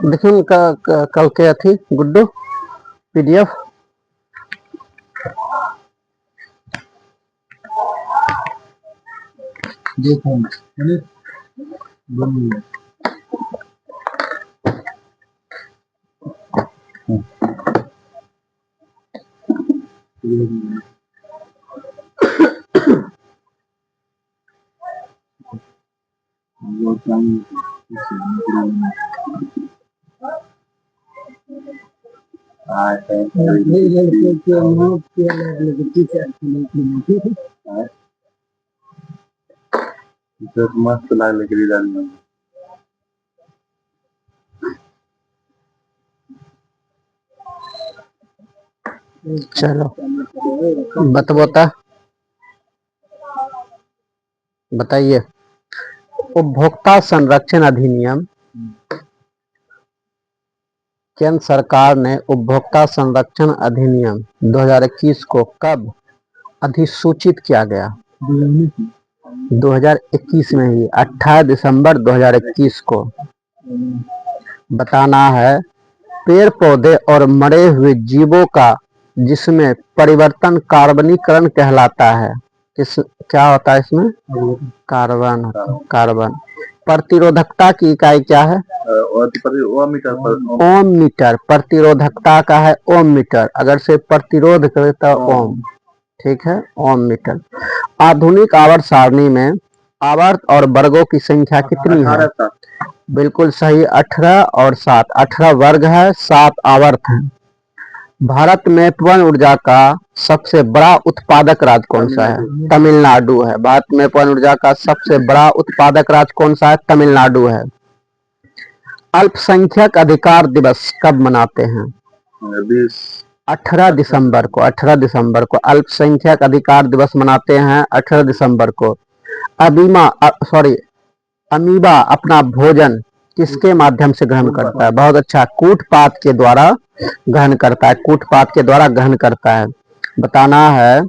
देखिए उनका कल के थी गुड्डू पीडीएफ देखो मस्त लागले चलो बताइए उपभोक्ता संरक्षण अधिनियम केंद्र सरकार ने उपभोक्ता संरक्षण अधिनियम 2021 को कब अधिसूचित किया गया? 2021 में ही 28 दिसंबर 2021 को। बताना है पेड़ पौधे और मरे हुए जीवों का जिसमें परिवर्तन कार्बनीकरण कहलाता है। क्या होता है इसमें? कार्बन। प्रतिरोधकता की इकाई क्या है? ओम मीटर। प्रतिरोधकता का है ओम मीटर। अगर से प्रतिरोध करे तो ओम, ठीक है, ओम मीटर। आधुनिक आवर्त सारणी में आवर्त और वर्गों की संख्या कितनी है? बिल्कुल सही, 18 और 7। 18 वर्ग है, 7 आवर्त है। भारत में पवन ऊर्जा का सबसे बड़ा उत्पादक राज्य कौन सा है? तमिलनाडु है। भारत में पवन ऊर्जा का सबसे बड़ा उत्पादक राज्य कौन सा है? तमिलनाडु है। अल्पसंख्यक अधिकार दिवस कब मनाते हैं? 18 दिसंबर को। 18 दिसंबर को अल्पसंख्यक अधिकार दिवस मनाते हैं, 18 दिसंबर को। अमीबा अपना भोजन किसके माध्यम से ग्रहण करता है? बहुत अच्छा, कूटपात के द्वारा ग्रहण करता है। कूटपात के द्वारा ग्रहण करता है। बताना है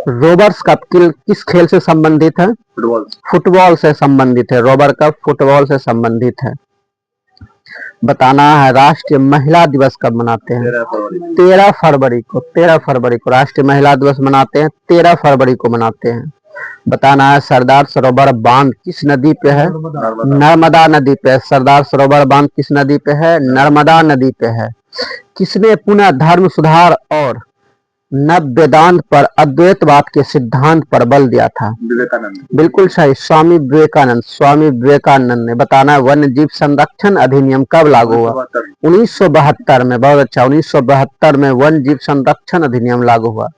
रोबर्स कप किस खेल से संबंधित है? फुटबॉल से संबंधित है। रोबर कप फुटबॉल से संबंधित है। बताना है राष्ट्रीय महिला दिवस कब मनाते हैं? 13 फरवरी को। 13 फरवरी को राष्ट्रीय महिला दिवस मनाते हैं, 13 फरवरी को मनाते हैं। बताना है सरदार सरोवर बांध किस नदी पे है? नर्मदा नदी पे। सरदार सरोवर बांध किस नदी पे है? नर्मदा नदी पे है। किसने पुनः धर्म सुधार और नव वेदांत पर अद्वैतवाद के सिद्धांत पर बल दिया था? विवेकानंद। बिल्कुल सही, स्वामी विवेकानंद। स्वामी विवेकानंद ने। बताना है वन्य जीव संरक्षण अधिनियम कब लागू हुआ? 1972 में। बहुत अच्छा, 1972 में वन्य जीव संरक्षण अधिनियम लागू हुआ।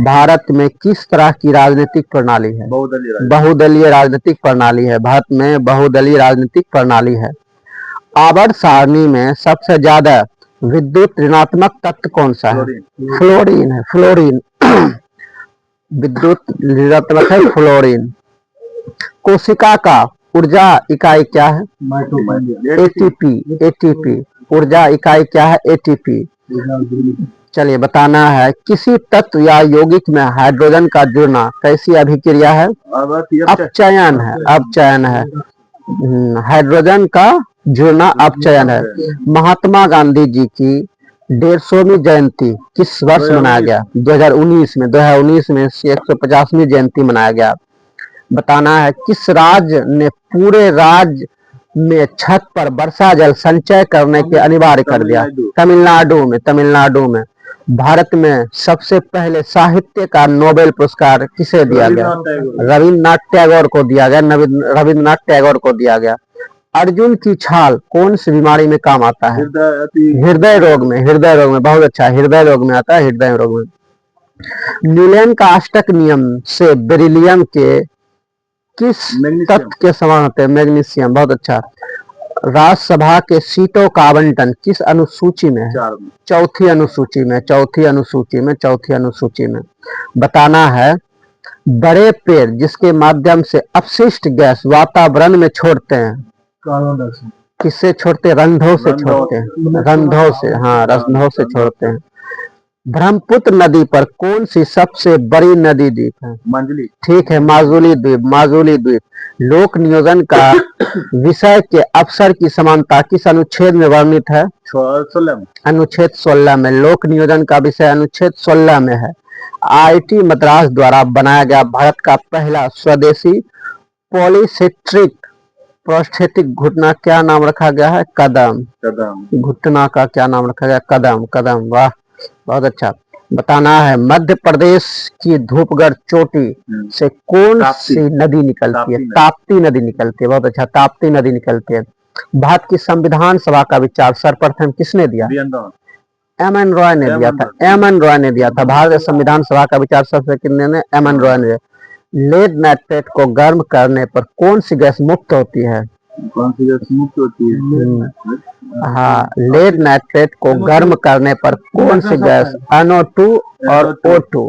भारत में किस तरह की राजनीतिक प्रणाली है? बहुदलीय राजनीतिक प्रणाली है। भारत में बहुदलीय राजनीतिक प्रणाली है। आवर्त सारणी में सबसे ज्यादा विद्युत ऋणात्मक तत्व कौन सा है? फ्लोरीन है। फ्लोरीन विद्युत ऋणात्मक है, फ्लोरीन। कोशिका का ऊर्जा इकाई क्या है? एटीपी। एटीपी ऊर्जा इकाई क्या है? एटीपी। चलिए बताना है किसी तत्व या यौगिक में हाइड्रोजन का जुड़ना कैसी अभिक्रिया है? अपचयन है। अपचयन है। हाइड्रोजन का जुड़ना अपचयन है। महात्मा गांधी जी की 150वीं जयंती किस वर्ष मनाया गया? 2019 में। 2019 में 150वीं जयंती मनाया गया। बताना है किस राज्य ने पूरे राज्य में छत पर वर्षा जल संचय करने के अनिवार्य कर दिया? तमिलनाडु में। तमिलनाडु में। भारत में सबसे पहले साहित्य का नोबेल पुरस्कार किसे दिया गया? रविन्द्रनाथ टैगोर को दिया गया। रविन्द्रनाथ टैगोर को दिया गया। अर्जुन की छाल कौन सी बीमारी में काम आता है? हृदय रोग में। हृदय रोग में। बहुत अच्छा, हृदय रोग में आता है। हृदय रोग में। न्यूटन का अष्टक नियम से बेरिलियम के किस तत्व के समान होते हैं? मैग्नीशियम। बहुत अच्छा। राज्यसभा के सीटों का आवंटन किस अनुसूची में है? चौथी अनुसूची में। चौथी अनुसूची में। चौथी अनुसूची में। बताना है बड़े पेड़ जिसके माध्यम से अपशिष्ट गैस वातावरण में छोड़ते हैं, किससे छोड़ते? रंध्रों से छोड़ते हैं। रंध्रों से, हाँ, रंध्रों से छोड़ते हैं। ब्रह्मपुत्र नदी पर कौन सी सबसे बड़ी नदी द्वीप है? माजुली। ठीक है, माजुली द्वीप। माजुली द्वीप। लोक नियोजन का विषय के अवसर की समानता किस अनुच्छेद में वर्णित है? 16 अनुच्छेद 16 में। लोक नियोजन का विषय अनुच्छेद 16 में है। आईआईटी मद्रास द्वारा बनाया गया भारत का पहला स्वदेशी पॉलीसेंट्रिक प्रोस्थेटिक घुटना क्या नाम रखा गया है? कदम। कदम। घुटना का क्या नाम रखा गया? कदम। कदम, वाह, बहुत अच्छा। बताना है मध्य प्रदेश की धूपगढ़ चोटी से कौन सी नदी निकलती है? ताप्ती नदी निकलती है। बहुत अच्छा, ताप्ती नदी निकलती है। भारत की संविधान सभा का विचार सर्वप्रथम किसने दिया? एम एन रॉय ने दिया था। एम एन रॉय ने दिया था। भारत संविधान सभा का विचार सबसे किसने? एम एन रॉय ने। लेड नाइट्रेट को गर्म करने पर कौन सी गैस मुक्त होती है? कौन सी गैस मुक्त होती है? हाँ, लेड नाइट्रेट को गर्म करने पर कौन सी गैस? NO2 और O2।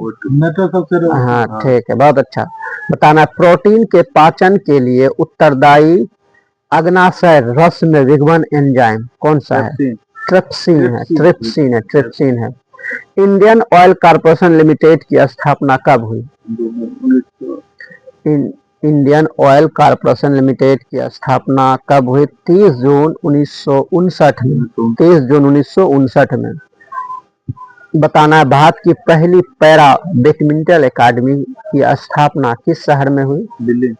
हाँ, ठीक है, बहुत अच्छा। बताना प्रोटीन के पाचन के लिए उत्तरदायी अग्नाशय रस में विघटन एंजाइम कौन सा है? ट्रिप्सिन है। ट्रिप्सिन है। ट्रिप्सिन है। इंडियन ऑयल कॉर्पोरेशन लिमिटेड की स्थापना कब हुई? इंडियन ऑयल कॉर्पोरेशन लिमिटेड की स्थापना कब हुई? 30 जून 1959 में। 30 जून 1959 में। बताना है भारत की पहली पैरा बैडमिंटन एकेडमी की स्थापना किस शहर में हुई? दिल्ली।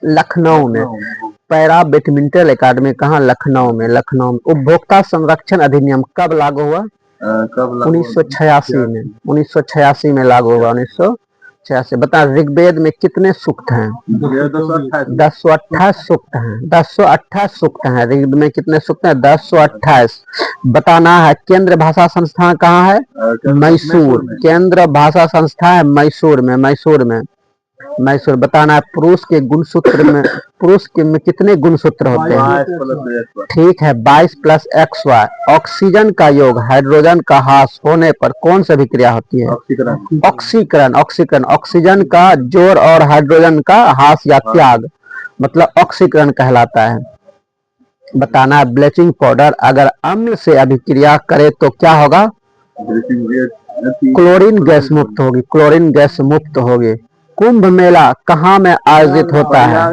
लखनऊ में। पैरा बैडमिंटन एकेडमी कहाँ? लखनऊ में। लखनऊ में। उपभोक्ता संरक्षण अधिनियम कब लागू हुआ? 1986 में। 1986 में लागू हुआ। 1986। बता ऋग्वेद में कितने सूक्त हैं? 1028 सूक्त हैं। 1028 सूक्त हैं। ऋग्वेद में कितने सूक्त हैं? 1028। बताना है केंद्र भाषा संस्थान कहाँ है? मैसूर। केंद्र भाषा संस्था है मैसूर में। मैसूर में। मैसूर। बताना है पुरुष के गुणसूत्र में कितने गुणसूत्र होते हैं? ठीक है, 22 + XY। ऑक्सीजन का योग हाइड्रोजन का ह्रास होने पर कौन सी अभिक्रिया होती है? ऑक्सीकरण। ऑक्सीकरण। ऑक्सीजन का जोड़ और हाइड्रोजन का ह्रास या त्याग मतलब ऑक्सीकरण कहलाता है। बताना है ब्लीचिंग पाउडर अगर अम्ल से अभिक्रिया करे तो क्या होगा? क्लोरीन गैस मुक्त होगी। क्लोरीन गैस मुक्त होगी। कुंभ मेला कहाँ में आयोजित होता है?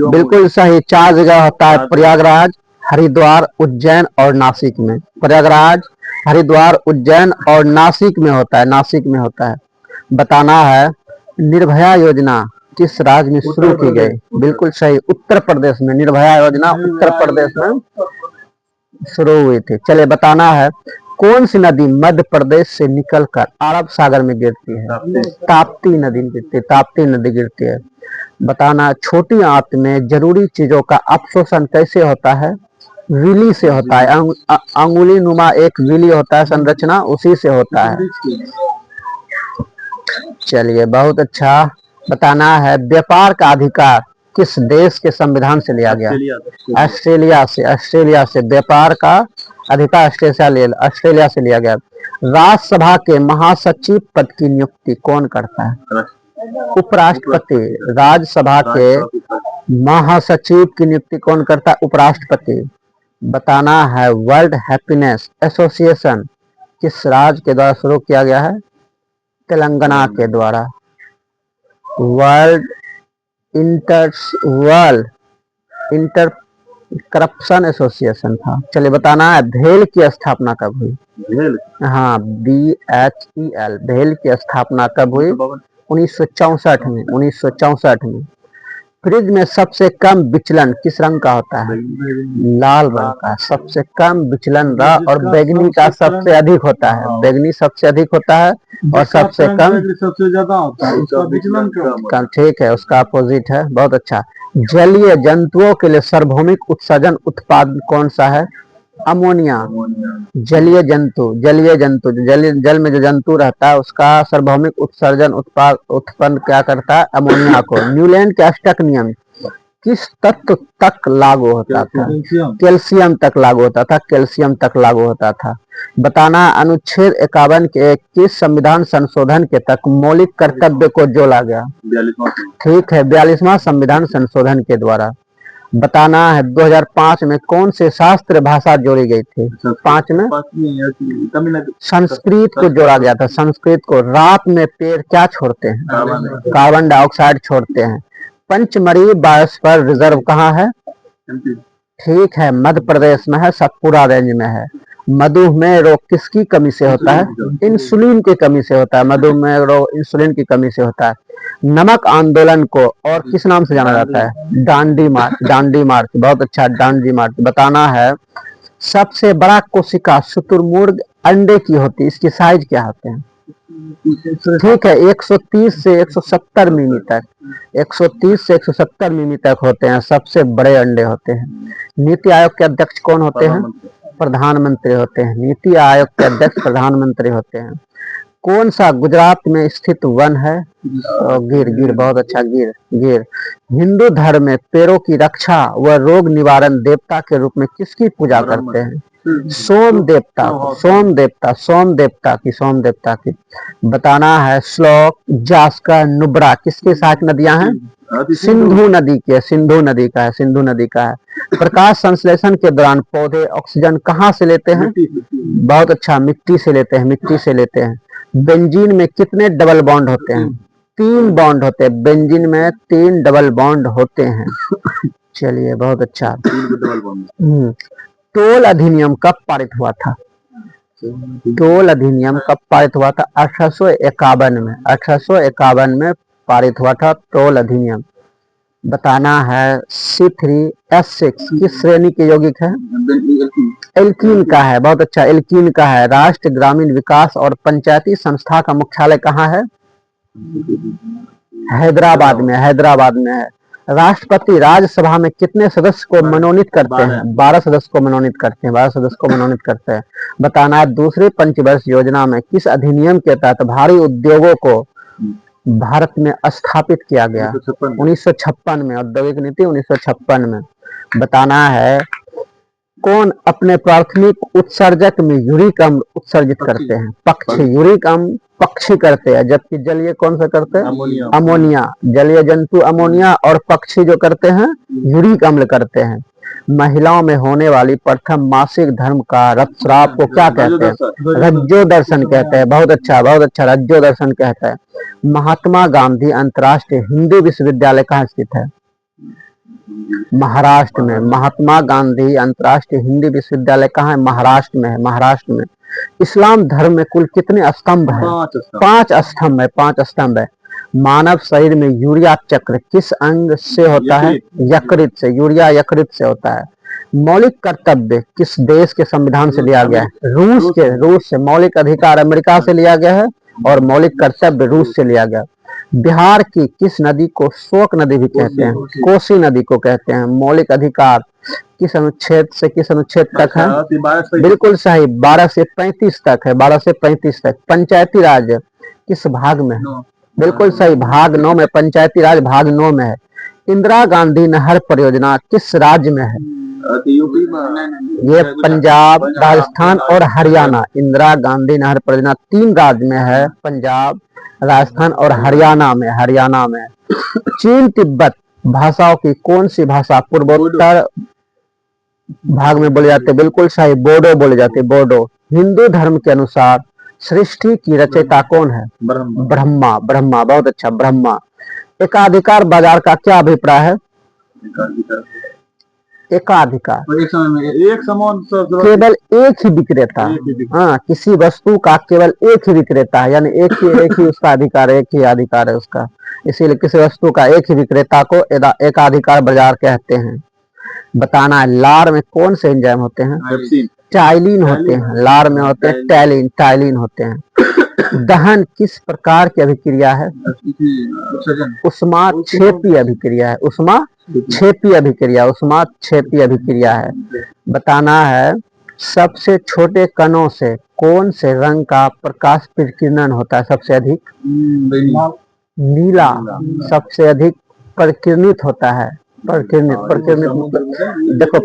बिल्कुल सही, 4 जगह होता है। प्रयागराज, हरिद्वार, उज्जैन और नासिक में। प्रयागराज, हरिद्वार, उज्जैन और नासिक में होता है। नासिक में होता है। बताना है निर्भया योजना किस राज्य में शुरू की गई? बिल्कुल सही, उत्तर प्रदेश में। निर्भया योजना उत्तर प्रदेश में शुरू हुई थी। चलिए बताना है कौन सी नदी मध्य प्रदेश से निकलकर अरब सागर में गिरती है? ताप्ती नदी गिरती है। ताप्ती नदी गिरती है। बताना छोटी आंत में जरूरी चीजों का अपशोषण कैसे होता है? विली से होता है। अंगुली नुमा एक विली होता है संरचना, उसी से होता है। चलिए बहुत अच्छा। बताना है व्यापार का अधिकार किस देश के संविधान से लिया गया? ऑस्ट्रेलिया से। ऑस्ट्रेलिया से व्यापार का अधिकार ऑस्ट्रेलिया से लिया गया। राज्यसभा के महासचिव पद की नियुक्ति कौन करता है? उपराष्ट्रपति। राज्यसभा के महासचिव की नियुक्ति कौन करता है? उपराष्ट्रपति। बताना है वर्ल्ड हैप्पीनेस एसोसिएशन किस राज्य के द्वारा शुरू किया गया है? तेलंगाना के द्वारा। वर्ल्ड इंटर करप्शन एसोसिएशन था। चलिए बताना है भेल की स्थापना कब हुई? भेल? हाँ, BHEL। भेल की स्थापना कब हुई? 1964 में। 1964 में। फ्रिज में सबसे कम विचलन किस रंग का होता है? लाल रंग का। सबसे कम विचलन और बैगनी का सबसे अधिक होता है। बैगनी सबसे अधिक होता है और सबसे कम सबसे ज्यादा होता है। उसका विचलन कम। ठीक है, उसका अपोजिट है। बहुत अच्छा। जलीय जंतुओं के लिए सार्वभौमिक उत्सर्जन उत्पाद कौन सा है? अमोनिया। जलीय जंतु जल में जो जंतु रहता है उसका सार्वभौमिक उत्सर्जन उत्पन्न क्या करता है? अमोनिया को। न्यूलैंड के अष्टक नियम किस तत्व तक लागू होता था? कैल्शियम तक लागू होता था। कैल्शियम तक लागू होता था। बताना अनुच्छेद 51 के किस संविधान संशोधन के तक मौलिक कर्तव्य को जोड़ा गया? ठीक है, 42वां संविधान संशोधन के द्वारा। बताना है 2005 में कौन से शास्त्र भाषा जोड़ी गई थी? 5 में संस्कृत को जोड़ा गया था। संस्कृत को। रात में पेड़ क्या छोड़ते हैं? कार्बन डाइऑक्साइड छोड़ते हैं। पंचमढ़ी बायोस्फीयर रिजर्व कहाँ है? MP, ठीक है, मध्य प्रदेश में है, सतपुरा रेंज में है। मधुमेह रोग किसकी कमी से होता है? इंसुलिन की कमी से होता है। मधुमेह रोग इंसुलिन की कमी से होता है। नमक आंदोलन को और किस नाम से जाना जाता है? डांडी मार्च। डांडी मार्च, बहुत अच्छा, डांडी मार्च। बताना है सबसे बड़ा कोशिका शुतुरमुर्ग अंडे की होती है, इसकी साइज क्या होते हैं? ठीक है, 130 से 170 मिमी तक, 130 से 170 मिमी तक होते हैं, सबसे बड़े अंडे होते हैं। नीति आयोग के अध्यक्ष कौन होते हैं? प्रधानमंत्री होते हैं। नीति आयोग के अध्यक्ष प्रधानमंत्री होते हैं। कौन सा गुजरात में स्थित वन है? गिर। गिर, बहुत अच्छा, गिर। गिर। हिंदू धर्म में पेड़ों की रक्षा व रोग निवारण देवता के रूप में किसकी पूजा करते हैं? सोम देवता। सोम देवता, सोम देवता की, सोम देवता की। बताना है श्लोक, जास्कर, नुब्रा किसकी सहायक नदियां हैं? सिंधु नदी की है, सिंधु नदी का है, सिंधु नदी का है। प्रकाश संश्लेषण के दौरान पौधे ऑक्सीजन कहाँ से लेते हैं? बहुत अच्छा, मिट्टी से लेते हैं, मिट्टी से लेते हैं। बेंजीन में कितने डबल बॉन्ड होते हैं? 3 बॉन्ड होते हैं। बेंजीन में 3 डबल बॉन्ड होते हैं। चलिए, बहुत अच्छा। टोल अधिनियम कब पारित हुआ था? टोल अधिनियम कब पारित हुआ था? 1851 में, 1851 में पारित हुआ था टोल अधिनियम। बताना है C3H6 किस श्रेणी के यौगिक है? एल्कीन का है, बहुत अच्छा, एल्कीन का है। राष्ट्रीय ग्रामीण विकास और पंचायती संस्था का मुख्यालय कहाँ है? हैदराबाद में, हैदराबाद में है। राष्ट्रपति राज्यसभा में कितने सदस्य को मनोनीत करते हैं? 12 सदस्य को मनोनीत करते हैं, 12 सदस्य को मनोनीत करते हैं। बताना है दूसरी पंचवर्ष योजना में किस अधिनियम के तहत भारी उद्योगों को भारत में स्थापित किया गया? 1956 में, औद्योगिक नीति 1956 में। बताना है कौन अपने प्राथमिक उत्सर्जक में यूरिक अम्ल उत्सर्जित करते हैं? पक्षी। यूरिक अम्ल पक्षी करते हैं, जबकि जलीय कौन सा करते हैं? अमोनिया। जलीय जंतु अमोनिया और पक्षी जो करते हैं यूरिक अम्ल करते हैं। महिलाओं में होने वाली प्रथम मासिक धर्म का रक्तस्राव को क्या कहते हैं? रज्जो दर्शन कहते हैं। बहुत अच्छा, बहुत अच्छा, रज्जो दर्शन कहते हैं। महात्मा गांधी अंतर्राष्ट्रीय हिंदू विश्वविद्यालय कहाँ स्थित है? महाराष्ट्र में। महात्मा गांधी अंतर्राष्ट्रीय हिंदी विश्वविद्यालय कहाँ है? महाराष्ट्र में है, महाराष्ट्र में। इस्लाम धर्म में कुल कितने स्तंभ हैं? 5 स्तंभ है, 5 स्तंभ है। मानव शरीर में यूरिया चक्र किस अंग से होता है? यकृत से। यूरिया यकृत से होता है। मौलिक कर्तव्य किस देश के संविधान से लिया गया है? रूस के। रूस से। मौलिक अधिकार अमेरिका से लिया गया है और मौलिक कर्तव्य रूस से लिया गया। बिहार की किस नदी को शोक नदी भी कहते हैं? कोसी नदी को कहते हैं। मौलिक अधिकार किस अनुच्छेद से किस अनुच्छेद तक है? बिल्कुल सही, 12 से 35 तक है, 12 से 35 तक। पंचायती राज किस भाग में है? बिल्कुल सही, भाग 9 में, पंचायती राज भाग 9 में है। इंदिरा गांधी नहर परियोजना किस राज्य में है? ये पंजाब, राजस्थान और हरियाणा। इंदिरा गांधी नहर परियोजना 3 राज्य में है, पंजाब, राजस्थान और हरियाणा में, हरियाणा में। चीन तिब्बत भाषाओं की कौन सी भाषा पूर्वोत्तर भाग में बोले जाते? बिल्कुल सही, बोडो बोले जाते, बोडो। हिंदू धर्म के अनुसार सृष्टि की रचयिता कौन है? ब्रह्मा। ब्रह्मा, बहुत अच्छा, ब्रह्मा। एकाधिकार बाजार का क्या अभिप्राय है? एकाधिकार केवल एक ही विक्रेता। हाँ, किसी वस्तु का केवल एक ही विक्रेता है, यानी एक ही उसका अधिकार है, एक ही अधिकार है उसका। इसीलिए किसी वस्तु का एक ही विक्रेता को एकाधिकार बाजार कहते हैं। बताना है लार में कौन से एंजाइम होते हैं? टाइलिन होते हैं। लार में होते हैं टाइलिन, टाइलिन होते हैं। दहन किस प्रकार की अभिक्रिया है? उष्माक्षेपी अभिक्रिया है। उष्माक्षेपी अभिक्रिया, उष्माक्षेपी अभिक्रिया है। बताना है सबसे छोटे कणों से कौन से रंग का प्रकाश प्रकीर्णन होता है सबसे अधिक? नीला सबसे अधिक प्रकीर्णित होता है। प्रकीर्णित, प्रकीर्णित देखो,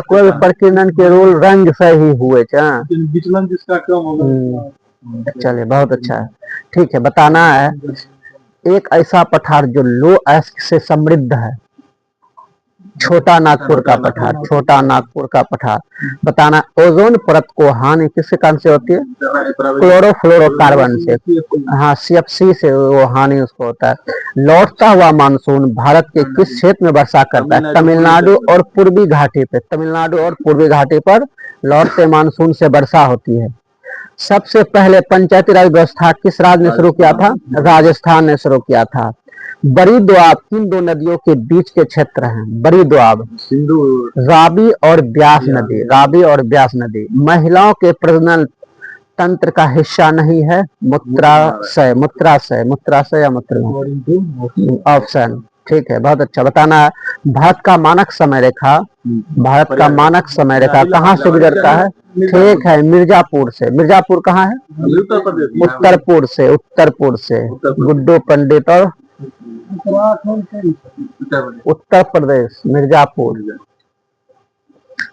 कोई भी प्रकीर्णन के रोल रंग से ही हुए। विचलन जिसका कम होगा। चलिए, बहुत अच्छा है, ठीक है। बताना है एक ऐसा पठार जो लौह अयस्क से समृद्ध है। छोटा नागपुर का पठार, छोटा नागपुर का पठार। बताना ओजोन परत को हानि किसके कारण से होती है? क्लोरोफ्लोरोकार्बन से, हाँ CFC से वो हानि उसको होता है। लौटता हुआ मानसून भारत के किस क्षेत्र में वर्षा करता है? तमिलनाडु और पूर्वी घाटी पे, तमिलनाडु और पूर्वी घाटी पर लौटते मानसून से वर्षा होती है। सबसे पहले पंचायती राज व्यवस्था किस राज्य ने शुरू किया था? राजस्थान ने शुरू किया था। बड़ी दोआब किन दो नदियों के बीच के क्षेत्र हैं? बड़ी दोआब रावी और ब्यास नदी, रावी और ब्यास नदी। महिलाओं के प्रजनन तंत्र का हिस्सा नहीं है? मूत्राशय, मूत्राशय, मूत्राशय या मूत्र ऑप्शन, ठीक है, बहुत अच्छा। बताना है भारत का मानक समय रेखा, भारत का मानक समय रेखा कहाँ से गुजरता है? ठीक है, मिर्जापुर से। मिर्जापुर कहाँ है? उत्तरपुर से, उत्तरपुर से। गुड्डू पंडित और उत्तर प्रदेश, मिर्जापुर।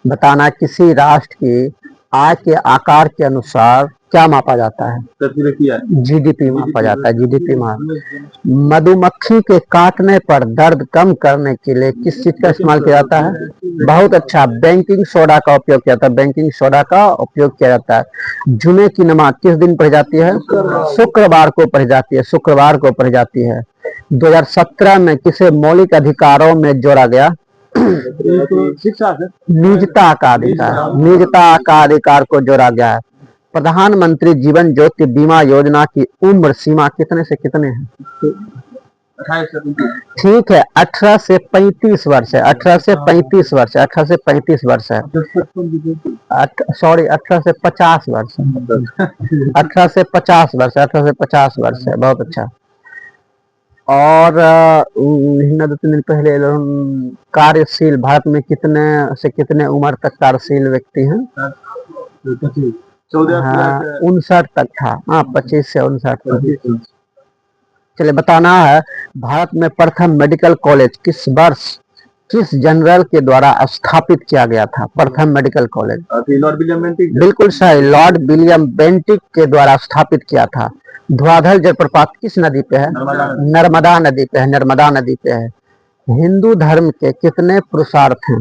बताना किसी राष्ट्र की आय के आकार के अनुसार क्या मापा जाता है? GDP मापा जाता है, GDP मधुमक्खी के काटने पर दर्द कम करने के लिए किस चीज का इस्तेमाल किया जाता है? बहुत अच्छा, बेकिंग सोडा का उपयोग किया जाता है, बेकिंग सोडा का उपयोग किया जाता है। जुमे की नमाज किस दिन पढ़ी जाती है? शुक्रवार को पढ़ी जाती है, शुक्रवार को पढ़ी जाती है। 2017 में किसे मौलिक अधिकारों में जोड़ा गया? निजता का अधिकार, निजता का अधिकार को जोड़ा गया है। प्रधानमंत्री जीवन ज्योति बीमा योजना की उम्र सीमा कितने से कितने है? ठीक है, 18 से 35 वर्ष है, 18 से 35 वर्ष है, 18 से 35 वर्ष है। सॉरी, 18 से 50 वर्ष है, 18 से 50 वर्ष, 18 से 50 वर्ष है, बहुत अच्छा। और 2-3 दिन पहले कार्यशील भारत में कितने से कितने उम्र तक कार्यशील व्यक्ति हैं? 59 तक था, हाँ 25 से 59 तक। चलिए, बताना है भारत में प्रथम मेडिकल कॉलेज किस वर्ष किस जनरल के द्वारा स्थापित किया गया था? प्रथम medical college Lord William Bentinck, बिल्कुल सही, लॉर्ड विलियम बेंटिक के द्वारा स्थापित किया था। धुआंधर जलप्रपात किस नदी पे है? नर्मदा नदी पे है, नर्मदा नदी पे है। हिंदू धर्म के कितने पुरुषार्थ हैं?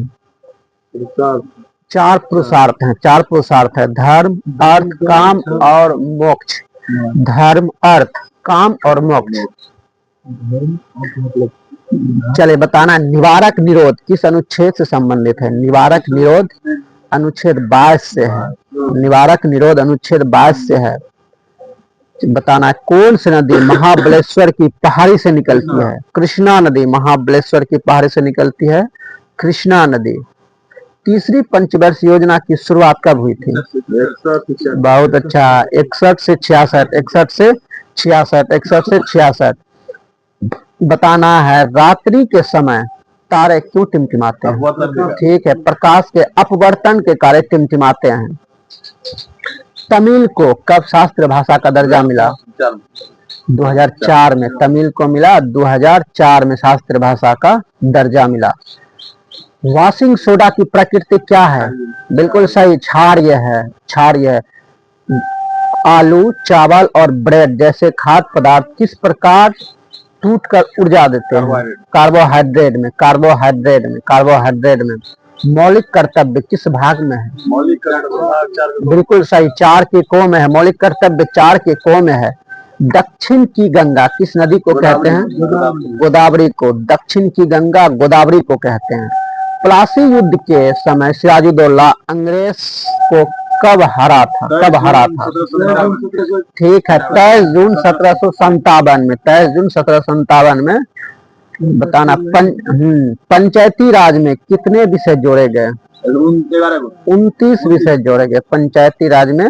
4 पुरुषार्थ हैं, 4 पुरुषार्थ है। धर्म, अर्थ, काम और मोक्ष। धर्म, अर्थ, काम और मोक्ष। चले, बताना निवारक निरोध किस अनुच्छेद से संबंधित है? निवारक निरोध अनुच्छेद 22 से है, निवारक निरोध अनुच्छेद 22 से है। बताना कौन सी नदी महाबलेश्वर की पहाड़ी से निकलती है? कृष्णा नदी महाबलेश्वर की पहाड़ी से निकलती है, कृष्णा नदी। तीसरी पंचवर्ष योजना की शुरुआत कब हुई थी? बहुत अच्छा, 61 से 66, 61 से 66, 61 से 66। बताना है रात्रि के समय तारे क्यों टिमटिमाते हैं? ठीक है, प्रकाश के अपवर्तन के कारण टिमटिमाते हैं। तमिल को कब शास्त्र भाषा का दर्जा मिला? 2004 में तमिल को मिला, 2004 में शास्त्र भाषा का दर्जा मिला। वॉशिंग सोडा की प्रकृति क्या है? बिल्कुल सही, क्षारीय है, क्षारीय। आलू, चावल और ब्रेड जैसे खाद्य पदार्थ किस प्रकार टूटकर ऊर्जा देते हैं? कार्बोहाइड्रेट में, कार्बोहाइड्रेट में, कार्बोहाइड्रेट में। मौलिक कर्तव्य किस भाग में है? मौलिक कर्तव्य बिल्कुल सही, 4 के को में है, मौलिक कर्तव्य 4 के को में है। दक्षिण की गंगा किस नदी को कहते हैं? गोदावरी को। दक्षिण की गंगा गोदावरी को कहते हैं। प्लासी युद्ध के समय सिराजुद्दौला अंग्रेज को कब हरा था? कब हरा था? ठीक है, 23 जून 1757 में, 23 जून 1757 में। बताना पंचायती राज में कितने विषय जोड़े गए? 29 विषय जोड़े गए, पंचायती राज में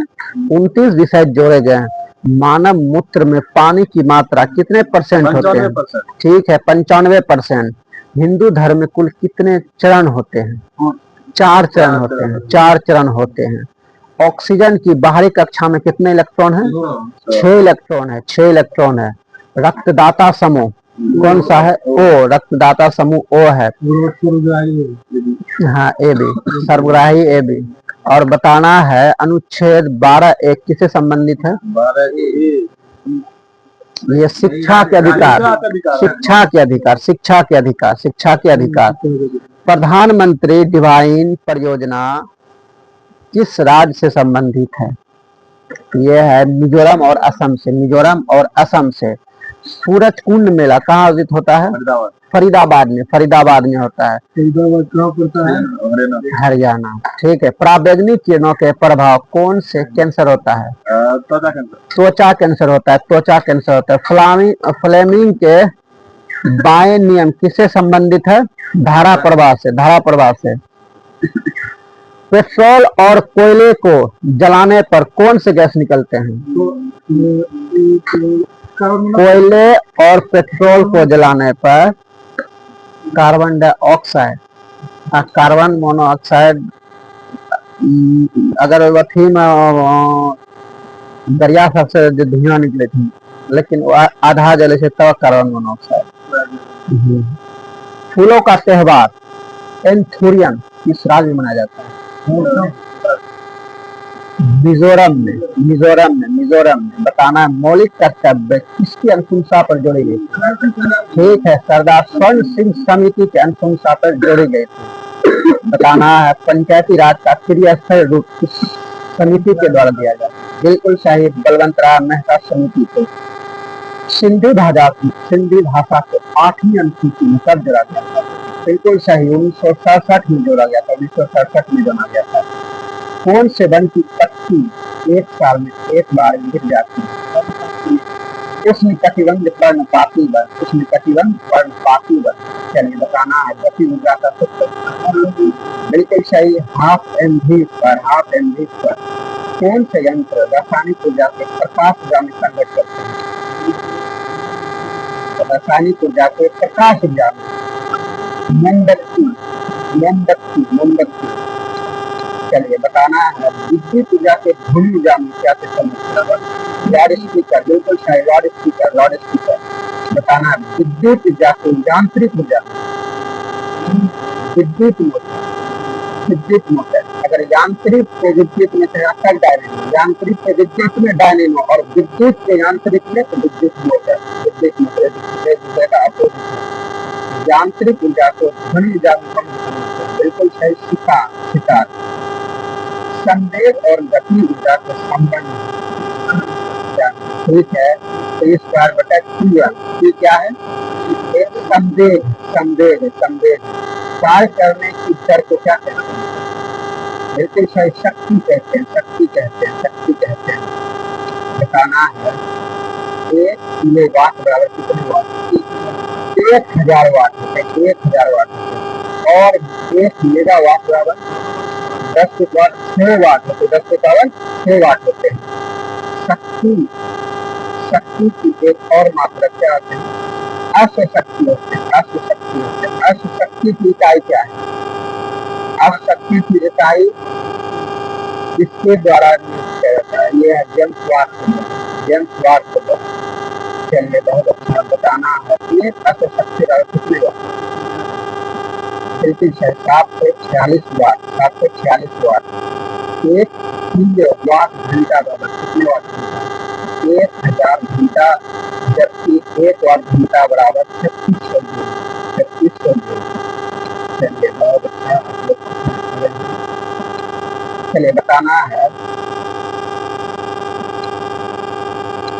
29 विषय जोड़े गए हैं। मानव मूत्र में पानी की मात्रा कितने % होते हैं? ठीक है, 95%। हिंदू धर्म में कुल कितने चरण होते हैं? 4 चरण होते हैं, 4 चरण होते हैं। ऑक्सीजन की बाहरी कक्षा में कितने इलेक्ट्रॉन है? 6 इलेक्ट्रॉन है, 6 इलेक्ट्रॉन है। रक्तदाता समूह कौन सा है? ओ, रक्तदाता समूह ओ है, हाँ ए बी, सर्वग्राही ए बी। और बताना है अनुच्छेद 12(1) किससे संबंधित है? ये शिक्षा के अधिकार, शिक्षा के अधिकार, शिक्षा के अधिकार, शिक्षा के अधिकार। प्रधानमंत्री डिवाइन परियोजना किस राज्य से संबंधित है? ये है मिजोरम और असम से। मिजोरम और असम से। सूरज कुंड मेला कहाँ आयोजित होता है? फरीदाबाद में। फरीदाबाद में होता है। फरीदाबाद कहाँ पड़ता है? हरियाणा। ठीक है। पराबैंगनी किरणों के प्रभाव कौन से कैंसर होता है? त्वचा कैंसर। त्वचा कैंसर होता है। त्वचा कैंसर होता है। फ्लेमिंग के बाएं नियम किससे संबंधित है? धारा प्रवाह से। धारा प्रवाह से। पेट्रोल और कोयले को जलाने पर कौन से गैस निकलते हैं? कोयले और पेट्रोल को जलाने पर कार्बन डाइऑक्साइड, कार्बन मोनोऑक्साइड, अगर अथी में दरिया सबसे धुआं निकले थी, लेकिन आधा जले से तब कार्बन मोनोऑक्साइड। फूलों का त्योहार एंथोरियम किस राज्य में मनाया जाता है? मिजोरम में। मिजोरम में। मिजोरम में। बताना है मौलिक कर्तव्य किसकी अनुशंसा पर जोड़ी गई? ठीक है, सरदार स्वर्ण सिंह समिति की अनुशंसा पर जोड़ी गई थी। बताना है पंचायती राज का त्रिस्तरीय रूप किस समिति के द्वारा दिया जाता है? बिल्कुल सही, बलवंत राय मेहता समिति को। सिंधी भाषा को 8वीं अनुसूची में कब जोड़ा गया था? बिल्कुल सही, 1967 में जोड़ा गया था। 1967 में जोड़ा गया था। कौन से वन की पत्ती एक साल में एक बार गिर जाती है? उष्णकटिबंधीय पर्णपाती वन। उष्णकटिबंधीय पर्णपाती वन। चलिए बताना है गति ऊर्जा का सूत्र। बिल्कुल सही, हाफ एम वी पर। हाफ एम वी पर। कौन से यंत्र रासायनिक ऊर्जा के प्रकाश ऊर्जा में कन्वर्ट करते हैं? रासायनिक ऊर्जा को प्रकाश ऊर्जा में। मोमबत्ती। मोमबत्ती। मोमबत्ती। चलिए बताना है विद्युत ऊर्जा के ध्वनि ऊर्जा में क्या लाउड स्पीकर। बिल्कुल सही, लाउड स्पीकर। Loud speaker. बताना है विद्युत ऊर्जा को यांत्रिक ऊर्जा। विद्युत मोटर। विद्युत मोटर। अगर यांत्रिक के विद्युत में डायनेमो, यांत्रिक के विद्युत में डायनेमो और विद्युत के यांत्रिक में तो विद्युत मोटर। विद्युत मोटर का अपोजिट। यांत्रिक ऊर्जा को ध्वनि ऊर्जा में। बिल्कुल सही, सितार। सितार। संवेग और गति ऊर्जा के संबंध। ठीक है, तो इस बार बता ये क्या है? एक संवेग। संवेग। संवेग। कार्य करने की दर को क्या कहते हैं? बिल्कुल सही, शक्ति कहते हैं। शक्ति कहते हैं। शक्ति कहते हैं। बताना है 1 किलोवाट बराबर कितने वाट? 1000 वाट होते हैं। 1000 वाट होते हैं। और 1 मेगावाट बराबर 10 के पावर 6 वाट होते। 10 के पावर 6 वाट होते हैं। शक्ति। शक्ति की एक और मात्रा क्या होते हैं? अश्व शक्ति होते हैं। अश्व शक्ति होते हैं। अश्व शक्ति की इकाई क्या है? अश्व शक्ति की इकाई इसके द्वारा किया जाता है, ये है जेम्स वाट। James Watt. चलिए बहुत अच्छा। बताना है एक अश्व शक्ति कितने वाट? बिल्कुल 746 वाट। 746 वाट। 1 किलोवाट घंटा बराबर कितने वाट? 1000 घंटा, जबकि 1 वाट घंटा बराबर 3600 जूल। 3600 जूल। चलिए बहुत अच्छा। चलिए बताना है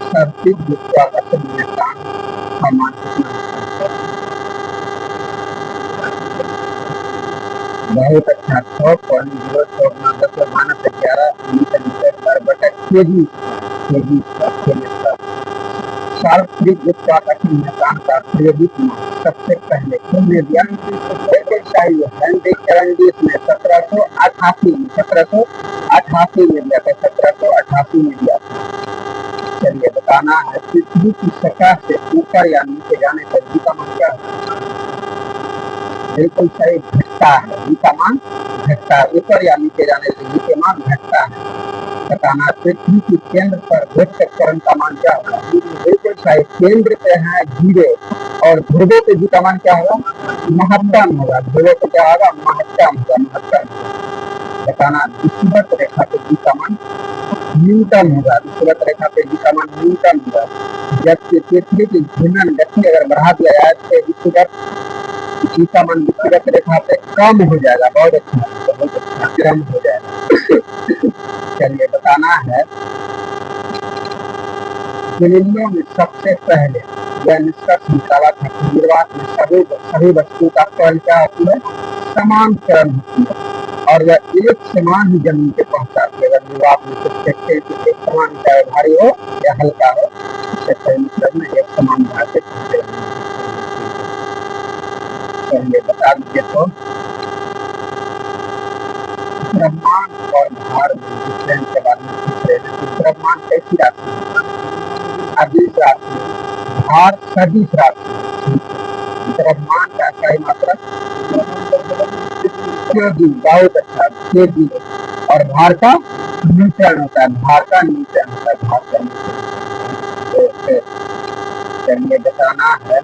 सर्पिल गुरुत्वाकर्षण नियतांक का मान कितना होता है? बहुत अच्छा। 6.014 माइनस 11 मीटर बटा केजी। केजी सार्वत्रिक गुरुत्वाकर्षण नियतांक का प्रेरित मान सबसे पहले किसने दिया? बिल्कुल सही है, हेनरी कैवेंडिश ने 1788 में। 1788 में दिया था। 1788 में दिया था। चलिए बताना है पृथ्वी की सतह से ऊपर या नीचे जाने पर जी का मान क्या है? बिल्कुल सही, घटता है। जी का मान घटता है। ऊपर या नीचे जाने से जी के मान घटता है। बताना पृथ्वी की केंद्र पर ध्रुव का मान क्या होगा? बिल्कुल सही, केंद्र पे है 0 और ध्रुवों पे जी का मान क्या होगा? महत्तम होगा। ध्रुवों पे क्या होगा? महत्तम होगा। महत्तम। बताना विषुवत रेखा पे जी का मान न्यूनतम होगा। विषुवत रेखा पे जी का मान न्यूनतम होगा। जबकि पृथ्वी की घूर्णन गति अगर बढ़ा दिया जाए तो विषुवत किसी का मन विकृत रेखा पे कम हो जाएगा, बहुत अच्छा कम हो जाएगा। चलिए बताना है, गैलीलियो ने सबसे पहले यह निष्कर्ष निकाला था कि निर्वात में सभी वस्तुओं का कण क्या होती है, समान करण होती है और वह एक समान ही जमीन पे पहुंचाती है। अगर निर्वात में कुछ देखते हैं कि एक समान, चाहे भारी हो या हल्का हो, इससे कोई मतलब में एक समान भार से पहुंचेगा। चलिए बता दीजिए तो ब्रह्मांड और भार में डिफरेंस के बारे में पूछ रहे हैं। तो ब्रह्मांड कैसी राशि है, सदिश राशि, भार सदिश राशि। ब्रह्मांड का सही मात्रा केजी, बहुत अच्छा केजी, और भार का न्यूटन होता है, भार का न्यूटन होता है, भार का न्यूटन। चलिए बताना है,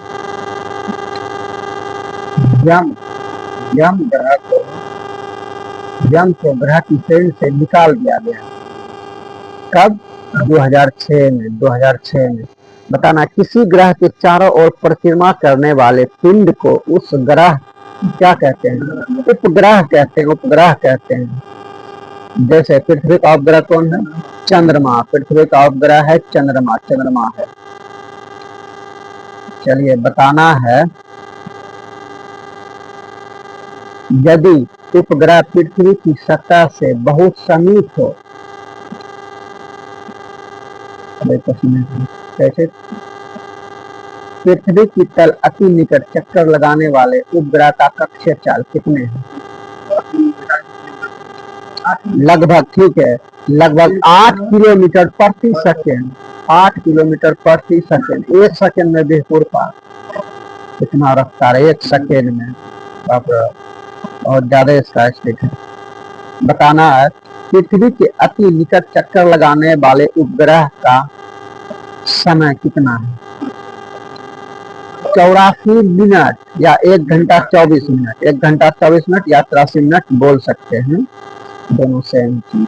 यम ग्रह की श्रेणी से निकाल दिया गया। कब? 2006 में। बताना, किसी ग्रह के चारों ओर परिक्रमा करने वाले पिंड को उस ग्रह क्या कहते हैं? उपग्रह कहते हैं। जैसे पृथ्वी का उपग्रह कौन है? चंद्रमा। पृथ्वी का उपग्रह है चंद्रमा है। चलिए बताना है, यदि उपग्रह पृथ्वी की सतह से बहुत समीप हो, कैसे? पृथ्वी की तल अति निकट चक्कर लगाने वाले उपग्रह का कक्षीय चाल कितने हैं? लगभग, ठीक है, लगभग 8 किलोमीटर प्रति सेकेंड। 8 किलोमीटर प्रति सेकेंड, 1 सेकेंड में बेहपुर पार। कितना रफ्तार है 1 सेकेंड में, और ज्यादा इसका स्पीड है। बताना है, पृथ्वी के अति निकट चक्कर लगाने वाले उपग्रह का समय कितना है? 84 मिनट या 1 घंटा 24 मिनट। 1 घंटा 24 मिनट या 83 मिनट बोल सकते हैं, दोनों सेम चीज।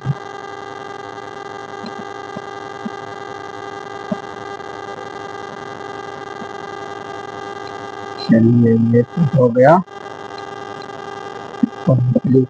चलिए ये तो हो गया कंप्लीट।